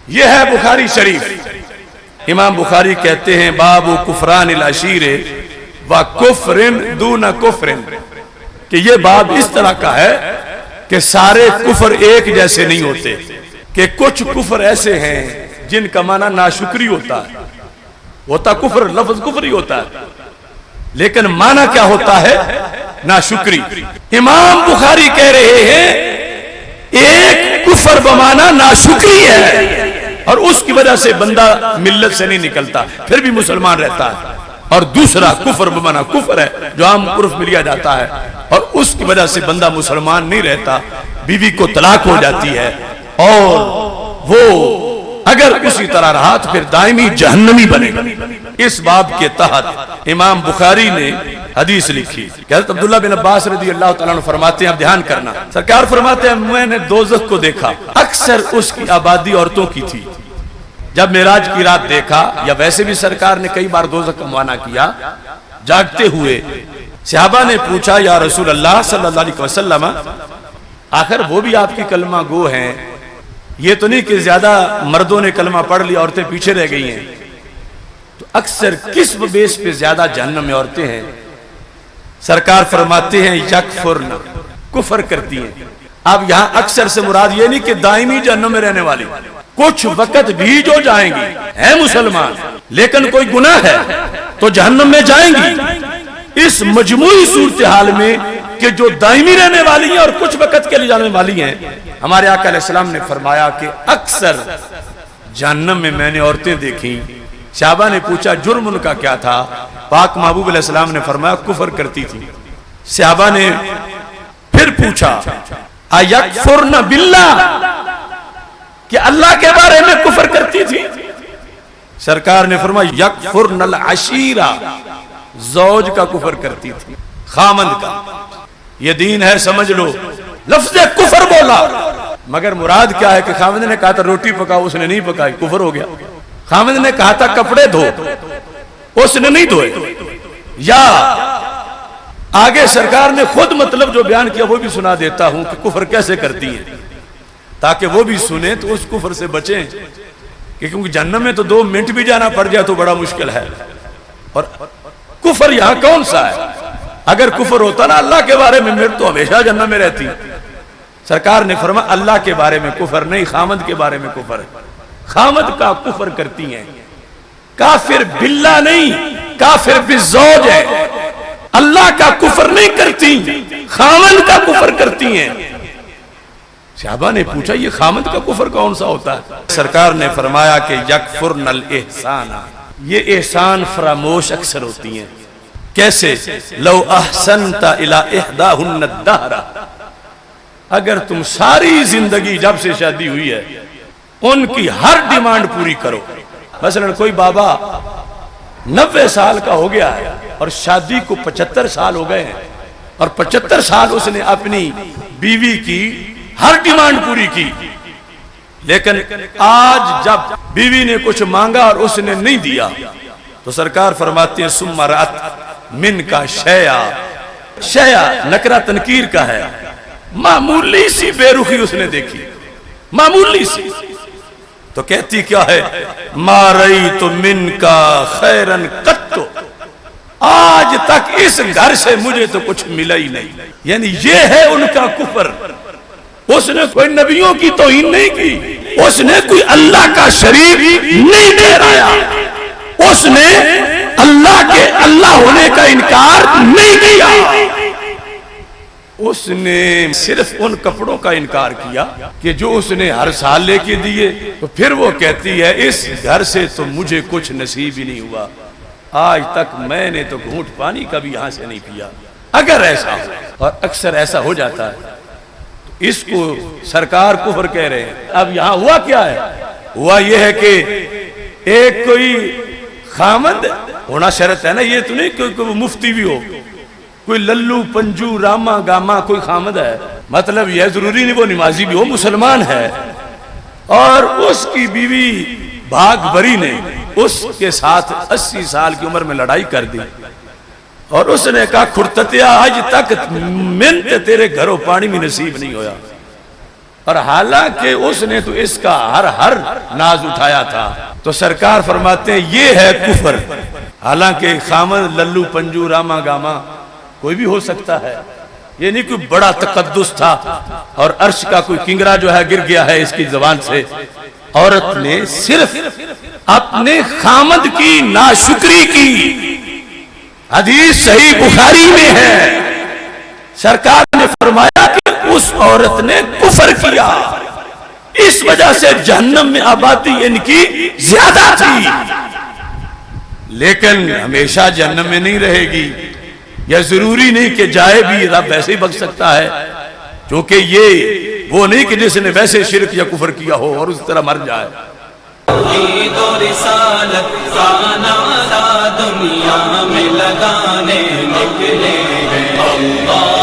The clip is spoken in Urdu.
یہ ہے بخاری شریف. امام بخاری کہتے ہیں باب کفران العشیر و کفرن دون کفرن، کہ یہ باب اس طرح کا ہے کہ سارے کفر ایک جیسے نہیں ہوتے، کہ کچھ کفر ایسے ہیں جن کا معنی ناشکری ہوتا ہے. ہوتا کفر، لفظ کفر ہی ہوتا ہے، لیکن معنی کیا ہوتا ہے؟ ناشکری. امام بخاری کہہ رہے ہیں ایک کفر بمانا ناشکری ہے، اور اس کی وجہ سے بندہ ملت سے نہیں نکلتا، پھر بھی مسلمان رہتا ہے. اور دوسرا کفر بمانا کفر ہے جو عام عرف میں لیا جاتا ہے، اور اس کی وجہ سے بندہ مسلمان نہیں رہتا، بیوی کو طلاق ہو جاتی ہے، اور وہ اگر اسی طرح رہا تو پھر دائمی جہنمی بنے گا. اس باب کے تحت امام بخاری نے حدیث لکھی کہ حضرت عبداللہ بن عباس رضی اللہ تعالیٰ عنہ فرماتے ہیں، اب دھیان کرنا، سرکار فرماتے ہیں میں نے دوزخ کو دیکھا، اکثر اس کی آبادی عورتوں کی تھی. جب معراج کی رات دیکھا، یا ویسے بھی سرکار نے کئی بار دوزخ کا معائنہ کیا جاگتے ہوئے، صحابہ نے پوچھا یا رسول اللہ صلی اللہ علیہ وسلم آخر وہ بھی آپ کی کلمہ گو ہیں، یہ تو نہیں کہ زیادہ مردوں نے کلمہ پڑھ لیا عورتیں پیچھے رہ گئی ہیں، تو اکثر کس بیس پہ زیادہ جہنم میں عورتیں ہیں؟ سرکار فرماتے ہیں یکفرن، کفر کرتی ہیں. اب یہاں اکثر سے مراد یہ نہیں کہ دائمی جہنم میں رہنے والی، کچھ وقت بھی جو جائیں گی ہیں مسلمان لیکن کوئی گناہ ہے تو جہنم میں جائیں گی. اس مجموعی صورتحال میں کہ جو دائمی رہنے والی ہیں اور کچھ وقت کے لیے جانے والی ہیں، ہمارے آقا علیہ السلام نے فرمایا کہ اکثر جہنم میں میں نے عورتیں دیکھیں. صحابہ نے پوچھا جرم ان کا کیا تھا؟ پاک محبوب علیہ السلام نے فرمایا کفر کرتی تھی. صحابہ نے پھر پوچھا ایکفرن باللہ، کہ اللہ کے بارے میں کفر کرتی تھی؟ سرکار نے فرمایا یکفرن العشیرہ، زوج کا کفر کرتی تھی، خامند کا. یہ دین ہے سمجھ لو. لفظ کفر بولا مگر مراد کیا ہے کہ خامند نے کہا تھا روٹی پکاؤ، اس نے نہیں پکائی، کفر ہو گیا. خامند نے کہا تھا کپڑے دھو، اس نے نہیں دھوئے. یا آگے سرکار نے خود مطلب جو بیان کیا وہ بھی سنا دیتا ہوں کہ کفر کیسے کرتی ہیں، تاکہ وہ بھی سنیں تو اس کفر سے بچیں، کیونکہ جہنم میں تو 2 منٹ بھی جانا پڑ جائے تو بڑا مشکل ہے. اور کفر یہاں کون سا ہے؟ اگر کفر ہوتا نا اللہ کے بارے میں، تو ہمیشہ جہنم میں رہتی. سرکار نے فرمایا اللہ کے بارے میں کفر نہیں، خامد کے بارے میں کفر ہے. خامد کا کفر کرتی ہیں، کافر باللہ نہیں، کافر بالزوج ہے. اللہ کا کفر نہیں کرتی، خامد کا کفر کرتی ہیں. صحابہ نے پوچھا یہ خامد کا کفر کون سا ہوتا ہے؟ سرکار نے فرمایا کہ یکفرن الاحسان، یہ احسان فراموش اکثر ہوتی ہیں. کیسے؟ لو احسنت الی احداہن الدہر، اگر تم ساری زندگی جب سے شادی ہوئی ہے ان کی ہر ڈیمانڈ پوری کرو. مثلا کوئی بابا 90 سال کا ہو گیا ہے اور شادی کو 75 سال ہو گئے ہیں، اور 75 سال اس نے اپنی بیوی کی ہر ڈیمانڈ پوری کی، لیکن آج جب بیوی نے کچھ مانگا اور اس نے نہیں دیا تو سرکار فرماتے ہیں ثم رأت من کا شیعہ نکرہ تنکیر کا ہے، معمولی سی بے رخی اس نے دیکھی، معمولی سی، تو کہتی کیا ہے؟ ما رأیت من کا خیرن قط، آج تک اس گھر سے مجھے تو کچھ ملا ہی نہیں. یعنی یہ ہے ان کا کفر. اس نے کوئی نبیوں کی توہین نہیں کی، اس نے کوئی اللہ کا شریک نہیں ٹھہرایا، اس نے اللہ کے اللہ ہونے کا انکار نہیں کیا، اس نے صرف ان کپڑوں کا انکار کیا کہ جو اس نے ہر سال لے کے دیے. تو پھر وہ کہتی ہے اس گھر سے تو مجھے کچھ نصیب ہی نہیں ہوا، آج تک میں نے تو گھونٹ پانی کا بھی یہاں سے نہیں پیا. اگر ایسا ہو، اور اکثر ایسا ہو جاتا ہے، اس کو سرکار کفر کہہ رہے ہیں. اب یہاں ہوا کیا ہے؟ ہوا یہ ہے کہ ایک کوئی خامد ہونا شرط ہے نا، یہ تو نہیں کہ وہ مفتی بھی ہو، کوئی للو پنجو راما گاما کوئی خامد ہے، مطلب یہ ضروری نہیں وہ نمازی بھی ہو، مسلمان ہے، اور اس کی بیوی بھاگ بری نے اس کے ساتھ 80 سال کی عمر میں لڑائی کر دی، اور اس نے کہا کھڑتتیا آج تک منت تیرے گھروں پانی میں نصیب نہیں ہویا. اور حالانکہ اس نے تو اس کا ہر ناز اٹھایا تھا. تو سرکار فرماتے ہیں یہ ہے کفر. حالانکہ خامد للو پنجو راما گاما کوئی بھی ہو سکتا ہے، یہ نہیں کوئی بڑا تقدس تھا اور عرش کا کوئی کنگرا جو ہے گر گیا ہے اس کی زبان سے. عورت نے صرف اپنے خامد کی ناشکری کی. حدیث صحیح بخاری میں ہے، سرکار نے فرمایا کہ اس عورت نے کفر کیا، اس وجہ سے جہنم میں آبادی ان کی زیادہ تھی. لیکن ہمیشہ جہنم میں نہیں رہے گی. یہ ضروری نہیں کہ جائے بھی، رب ویسے ہی بخش سکتا ہے، کیونکہ یہ وہ نہیں کہ جس نے ویسے شرک یا کفر کیا ہو اور اس طرح مر جائے. توحید و رسالت کا نعرہ دنیا میں لگانے نکلے ہیں. اللہ